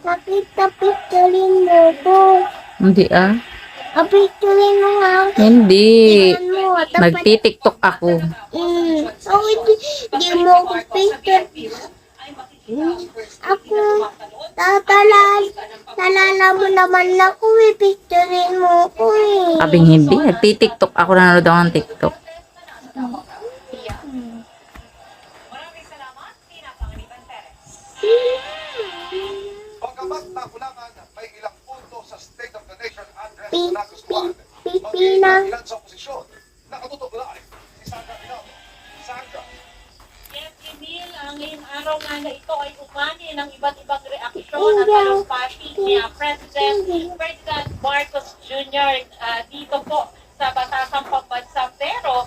Nakita picturein mo ko. Hindi Picturein mo nga ako. Hindi. Tingnan mo. Nagtitiktok ako. Oh, hindi mo ako picture. Ako, talala mo naman ako picturein mo ko Sabing hindi. Nagtitiktok ako. Nanonood ako ng TikTok. Pagkamat na kulangan, may ilang punto sa State of the Nation address na gustuhan. Pipinang. Ilan sa oposisyon. Nakatutok live si Sandra Pinado. Sandra. Yes, Emil, ang ngayong araw nga na ito ay umani ng iba't ibang reaksyon at talumpati ni President Ferdinand Marcos Jr. Dito po sa Batasang Pambansa. Pero